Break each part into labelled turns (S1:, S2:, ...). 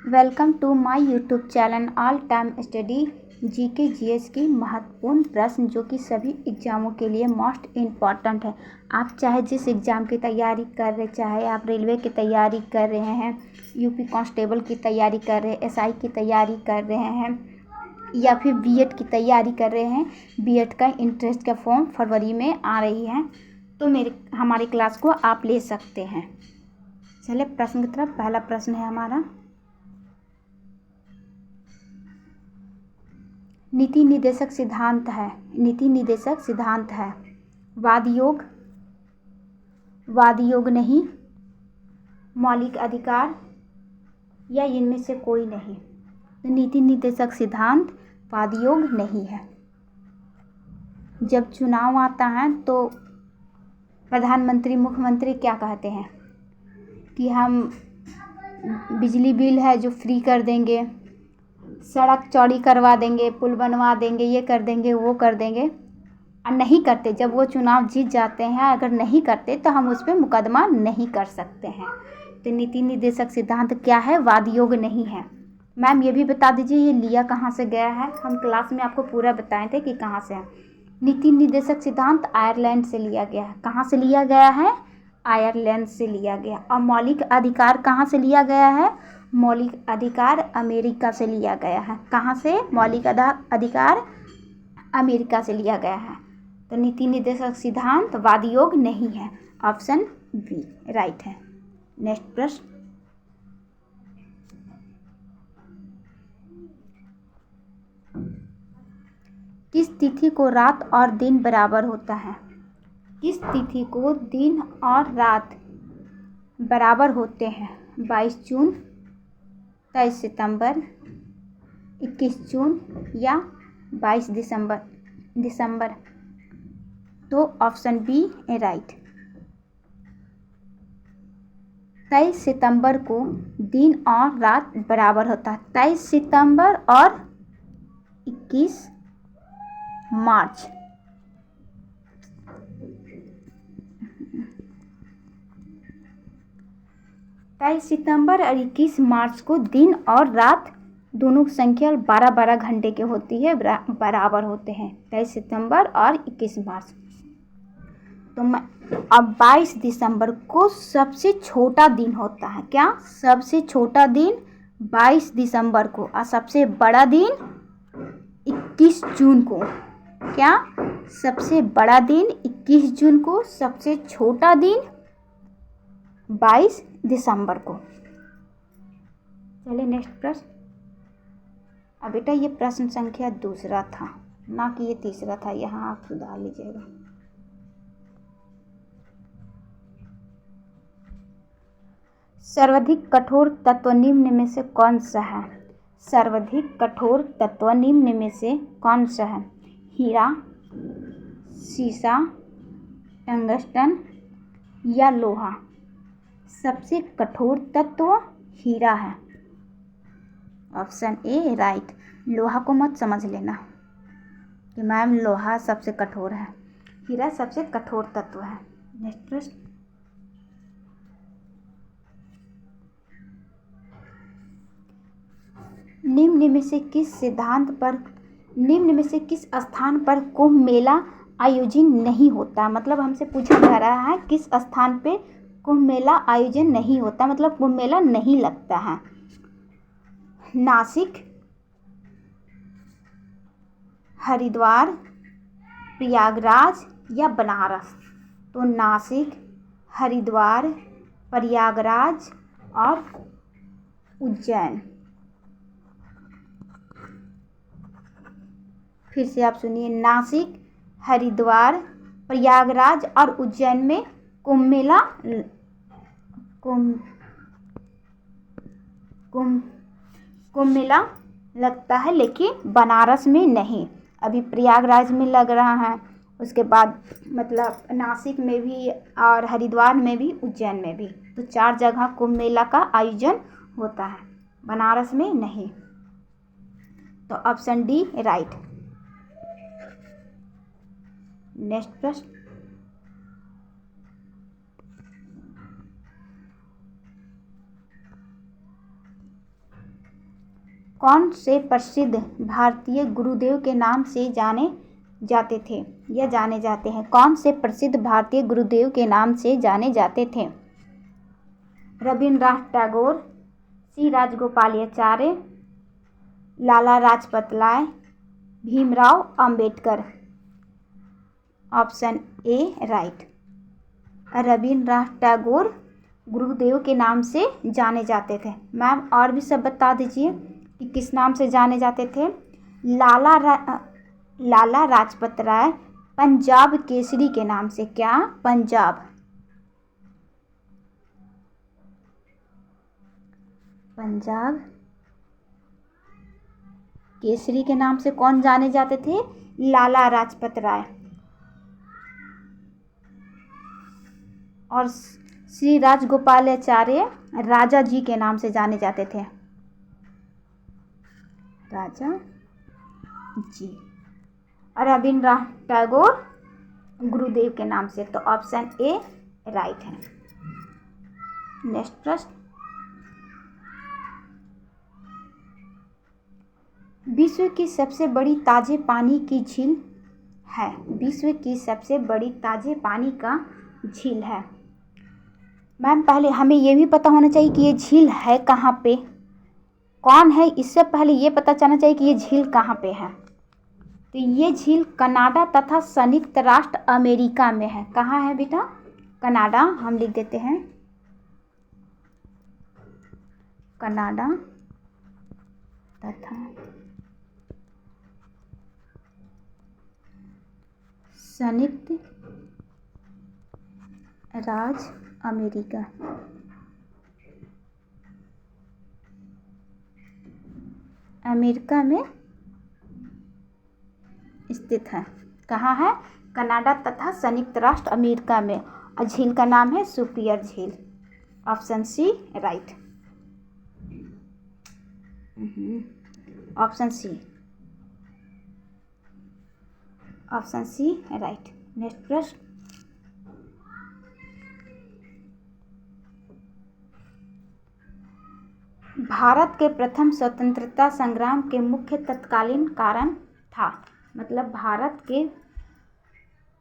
S1: Welcome to my YouTube channel all time study GK GS की महत्वपूर्ण प्रश्न जो कि सभी एग्ज़ामों के लिए मोस्ट इम्पॉर्टेंट है। आप चाहे जिस एग्ज़ाम की तैयारी कर रहे, चाहे आप रेलवे की तैयारी कर रहे हैं, यूपी कांस्टेबल की तैयारी कर रहे हैं, एसआई की तैयारी कर रहे हैं या फिर बीएड की तैयारी कर रहे हैं। बीएड का इंट्रेंस का फॉर्म फरवरी में आ रही है, तो हमारी क्लास को आप ले सकते हैं। चलिए प्रश्न की तरफ। पहला प्रश्न है हमारा, नीति निर्देशक सिद्धांत है वाद योग नहीं, मौलिक अधिकार या इनमें से कोई नहीं। तो नीति निर्देशक सिद्धांत वाद योग नहीं है। जब चुनाव आता है तो प्रधानमंत्री मुख्यमंत्री क्या कहते हैं कि हम बिजली बिल है जो फ्री कर देंगे, सड़क चौड़ी करवा देंगे, पुल बनवा देंगे, ये कर देंगे, वो कर देंगे। और नहीं करते, जब वो चुनाव जीत जाते हैं, अगर नहीं करते तो हम उस पर मुकदमा नहीं कर सकते हैं। तो नीति निर्देशक सिद्धांत क्या है? वाद योग नहीं है। मैम ये भी बता दीजिए ये लिया कहाँ से गया है? हम क्लास में आपको पूरा बताए थे कि कहाँ से है। नीति निर्देशक सिद्धांत आयरलैंड से लिया गया है। कहाँ से लिया गया है? आयरलैंड से लिया गया। और मौलिक अधिकार कहाँ से लिया गया है? मौलिक अधिकार अमेरिका से लिया गया है। कहाँ से? मौलिक अधिकार अमेरिका से लिया गया है। तो नीति निर्देशक सिद्धांत वाद योग नहीं है। ऑप्शन बी राइट है। नेक्स्ट प्रश्न, किस तिथि को रात और दिन बराबर होता है? किस तिथि को दिन और रात बराबर होते हैं? 22 जून, 23 सितंबर, 21 जून या 22 दिसंबर। तो ऑप्शन बी है राइट। 23 सितंबर को दिन और रात बराबर होता है। 23 सितंबर और 21 मार्च। सितंबर और 21 मार्च को दिन और रात दोनों संख्या 12-12 घंटे की होती है, बराबर होते हैं। 23 सितंबर और 21 मार्च। तो अब 22 दिसंबर को सबसे छोटा दिन होता है। क्या? सबसे छोटा दिन 22 दिसंबर को, और सबसे बड़ा दिन 21 जून को। क्या? सबसे बड़ा दिन 21 जून को, सबसे छोटा दिन 22 दिसंबर को। चलिए नेक्स्ट प्रश्न। अब बेटा ये प्रश्न संख्या दूसरा था, ना कि ये तीसरा था, यहाँ आप सुधार लीजिएगा। सर्वाधिक कठोर तत्व निम्न में से कौन सा है? सर्वाधिक कठोर तत्व निम्न में से कौन सा है? हीरा, सीसा, टंगस्टन या लोहा? सबसे कठोर तत्व हीरा है। Option A right. लोहा को मत समझ लेना कि मैम लोहा सबसे कठोर है, हीरा सबसे कठोर तत्व है। नेक्स्ट प्रश्न, निम्न में से किस स्थान पर कुंभ मेला आयोजन नहीं होता? मतलब हमसे पूछा जा रहा है किस स्थान पे कुंभ मेला आयोजन नहीं होता, मतलब कुंभ मेला नहीं लगता है। नासिक, हरिद्वार, प्रयागराज या बनारस? तो नासिक, हरिद्वार, प्रयागराज और उज्जैन। फिर से आप सुनिए, नासिक, हरिद्वार, प्रयागराज और उज्जैन में कुंभ मेला लगता है, लेकिन बनारस में नहीं। अभी प्रयागराज में लग रहा है, उसके बाद मतलब नासिक में भी और हरिद्वार में भी, उज्जैन में भी। तो 4 जगह कुंभ मेला का आयोजन होता है, बनारस में नहीं। तो ऑप्शन डी राइट। नेक्स्ट प्रश्न, कौन से प्रसिद्ध भारतीय गुरुदेव के नाम से जाने जाते थे या जाने जाते हैं? कौन से प्रसिद्ध भारतीय गुरुदेव के नाम से जाने जाते थे? Rabindranath Tagore, C Rajagopalachari, Lala Lajpat Rai, Bhimrao Ambedkar. Option A right. Rabindranath Tagore Gurudev के नाम से जाने जाते थे। मैम और भी सब बता दीजिए कि किस नाम से जाने जाते थे। लाला लाजपत राय पंजाब केसरी के नाम से। क्या? पंजाब केसरी के नाम से कौन जाने जाते थे? लाला लाजपत राय। और श्री राजगोपालाचार्य राजा जी के नाम से जाने जाते थे। राजा जी। और रविन्द्रनाथ टैगोर गुरुदेव के नाम से। तो ऑप्शन ए राइट है। नेक्स्ट प्रश्न, विश्व की सबसे बड़ी ताजे पानी की झील है। विश्व की सबसे बड़ी ताजे पानी का झील है। मैम पहले हमें ये भी पता होना चाहिए कि ये झील है कहाँ पे, कौन है, इससे पहले ये पता चलना चाहिए कि ये झील कहाँ पे है। तो ये झील कनाडा तथा संयुक्त राष्ट्र अमेरिका में है। कहाँ है बेटा? कनाडा। हम लिख देते हैं कनाडा तथा संयुक्त राज्य अमेरिका। अमेरिका में स्थित है। कहाँ है? कनाडा तथा संयुक्त राष्ट्र अमेरिका में। और झील का नाम है सुपिरियर झील। Option C right. Option C right. Next प्रश्न, भारत के प्रथम स्वतंत्रता संग्राम के मुख्य तत्कालीन कारण था। मतलब भारत के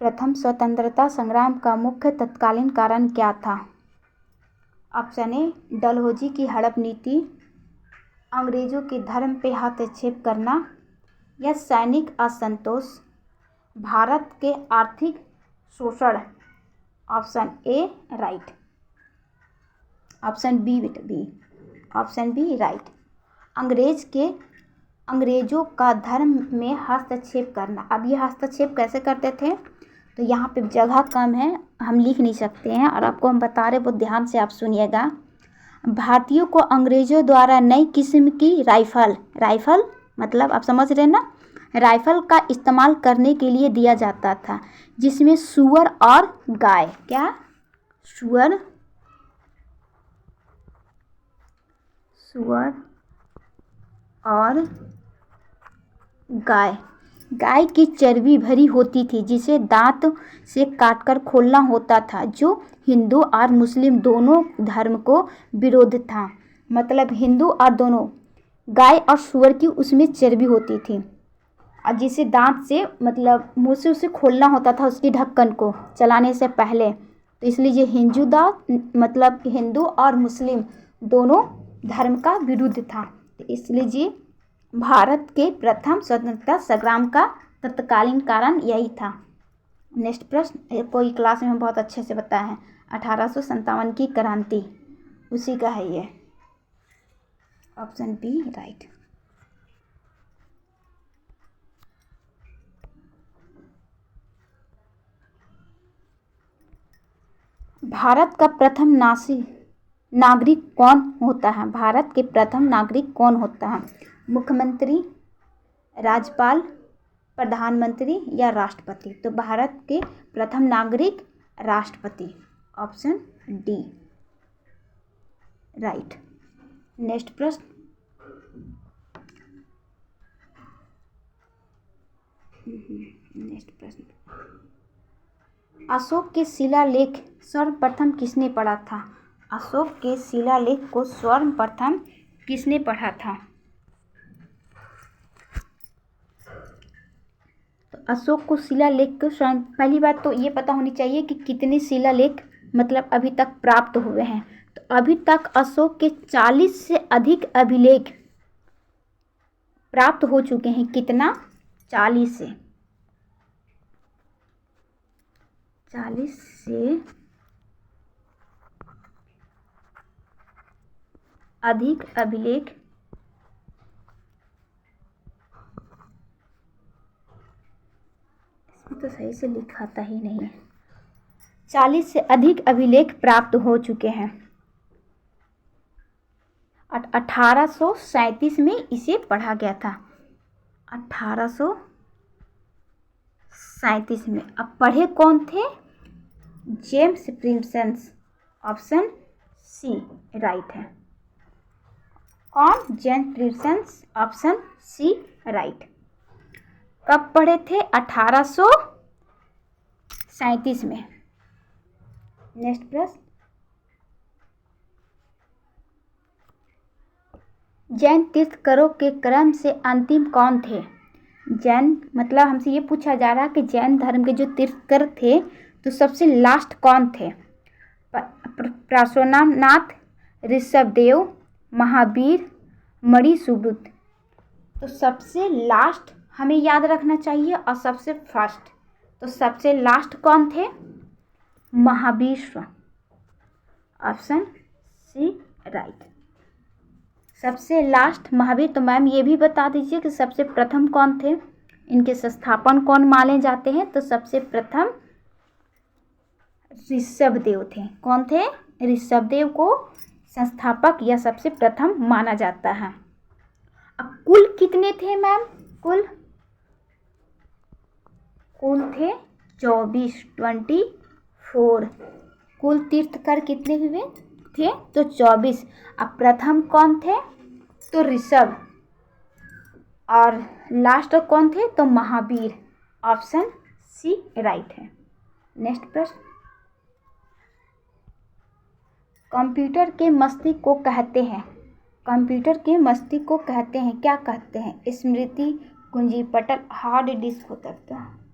S1: प्रथम स्वतंत्रता संग्राम का मुख्य तत्कालीन कारण क्या था? ऑप्शन ए डलहौजी की हड़प नीति, अंग्रेजों के धर्म पे हस्तक्षेप करना, या सैनिक असंतोष, भारत के आर्थिक शोषण। Option A right. Option B बेटा बी। Option B right. अंग्रेजों का धर्म में हस्तक्षेप करना। अब ये हस्तक्षेप कैसे करते थे? तो यहाँ पे जगह कम है, हम लिख नहीं सकते हैं और आपको हम बता रहे, बहुत ध्यान से आप सुनिएगा। भारतीयों को अंग्रेजों द्वारा नई किस्म की राइफल मतलब आप समझ रहे हैं ना, राइफल का इस्तेमाल करने के लिए दिया जाता था, जिसमें सुअर और गाय। क्या? सुअर और गाय की चर्बी भरी होती थी, जिसे दांत से काटकर खोलना होता था, जो हिंदू और मुस्लिम दोनों धर्म को विरोध था। मतलब हिंदू और दोनों, गाय और सुअर की उसमें चर्बी होती थी और जिसे दांत से मतलब मुंह से उसे खोलना होता था उसकी ढक्कन को चलाने से पहले। तो इसलिए ये मतलब हिंदू और मुस्लिम दोनों धर्म का विरुद्ध था। तो इसलिए जी भारत के प्रथम स्वतंत्रता संग्राम का तत्कालीन कारण यही था। नेक्स्ट प्रश्न, कोई क्लास में हम बहुत अच्छे से बताए हैं, 1857 की क्रांति उसी का है ये। Option B right. भारत का प्रथम नागरिक कौन होता है? भारत के प्रथम नागरिक कौन होता है? मुख्यमंत्री, राज्यपाल, प्रधानमंत्री या राष्ट्रपति? तो भारत के प्रथम नागरिक राष्ट्रपति। Option D right. नेक्स्ट प्रश्न, अशोक के शिलालेख सर्वप्रथम किसने पढ़ा था? अशोक के शिलालेख को सर्वप्रथम किसने पढ़ा था? अशोक को शिलालेख को स्वयं, पहली बात तो ये पता होनी चाहिए कि कितने शिलालेख मतलब अभी तक प्राप्त हुए हैं। तो अभी तक अशोक के 40 से अधिक अभिलेख प्राप्त हो चुके हैं। कितना? 40 से अधिक अभिलेख इसमें तो सही से लिखाता ही नहीं है। 40 से अधिक अभिलेख प्राप्त हो चुके हैं। 1837 में इसे पढ़ा गया था। 1837 में। अब पढ़े कौन थे? James Prinsep. Option C right है। कौन? James Prinsep. Option C right. कब पढ़े थे? 1837 में। नेक्स्ट प्रश्न, जैन तीर्थंकरों के क्रम से अंतिम कौन थे? जैन मतलब हमसे ये पूछा जा रहा है कि जैन धर्म के जो तीर्थंकर थे तो सबसे लास्ट कौन थे? पार्श्वनाथ, ऋषभदेव, महावीर, मणि सुब्रत। तो सबसे लास्ट हमें याद रखना चाहिए और सबसे फर्स्ट। तो सबसे लास्ट कौन थे? महावीर। Option C right. सबसे लास्ट महावीर। तो मैम ये भी बता दीजिए कि सबसे प्रथम कौन थे, इनके संस्थापन कौन माने जाते हैं? तो सबसे प्रथम ऋषभदेव थे। कौन थे? ऋषभदेव को संस्थापक या सबसे प्रथम माना जाता है। अब कुल कितने थे मैम? कुल थे 24। कुल तीर्थंकर कितने हुए थे? तो 24। अब प्रथम कौन थे? तो ऋषभ। और लास्ट कौन थे? तो महावीर। ऑप्शन सी राइट है। नेक्स्ट प्रश्न, कंप्यूटर के मस्तिष्क को कहते हैं। कंप्यूटर के मस्तिष्क को कहते हैं, क्या कहते हैं? स्मृति, कुंजी पटल, हार्ड डिस्क होता है।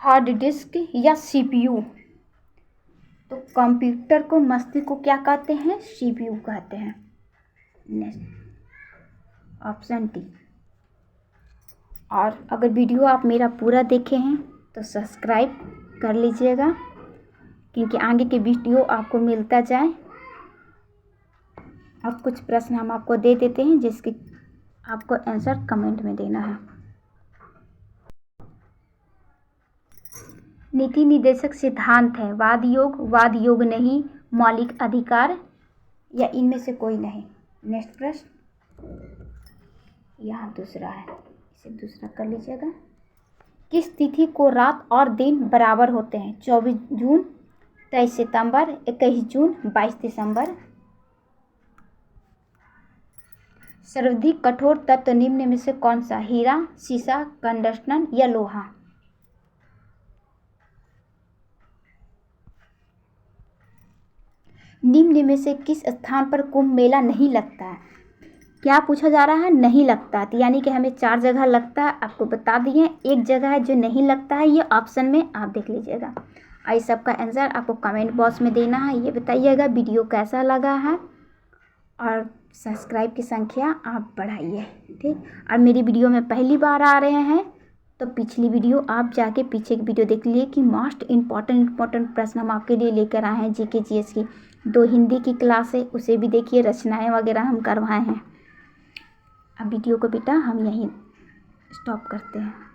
S1: हार्ड डिस्क या सीपीयू। तो कंप्यूटर को मस्तिष्क को क्या कहते हैं? सीपीयू कहते हैं। Next option D. और अगर वीडियो आप मेरा पूरा देखे हैं तो सब्सक्राइब कर लीजिएगा, क्योंकि आगे के वीडियो आपको मिलता जाए। और कुछ प्रश्न हम आपको दे देते हैं जिसके आपको आंसर कमेंट में देना है। नीति निर्देशक सिद्धांत है वाद योग नहीं, मौलिक अधिकार, या इनमें से कोई नहीं। नेक्स्ट प्रश्न, यहाँ दूसरा है, इसे दूसरा कर लीजिएगा। किस तिथि को रात और दिन बराबर होते हैं? 24 जून, 23 सितंबर, 21 जून, 22 दिसंबर। सर्वाधिक कठोर तत्व निम्न में से कौन सा? हीरा, सीसा, टंगस्टन या लोहा? निम्न में से किस स्थान पर कुंभ मेला नहीं लगता है? क्या पूछा जा रहा है? नहीं लगता। तो यानी कि हमें 4 जगह लगता है, आपको बता दिए। एक जगह है जो नहीं लगता है, ये ऑप्शन में आप देख लीजिएगा। आई सबका आंसर आपको कमेंट बॉक्स में देना है। ये बताइएगा वीडियो कैसा लगा है, और सब्सक्राइब की संख्या आप बढ़ाइए, ठीक। और मेरी वीडियो में पहली बार आ रहे हैं तो पिछली वीडियो आप जाके पीछे की वीडियो देख लीजिए कि मोस्ट इम्पॉर्टेंट प्रश्न हम आपके लिए लेकर आए हैं। जीके जीएस की 2 हिंदी की क्लास है, उसे भी देखिए। रचनाएं वगैरह हम करवाए हैं। अब वीडियो को बेटा हम यहीं स्टॉप करते हैं।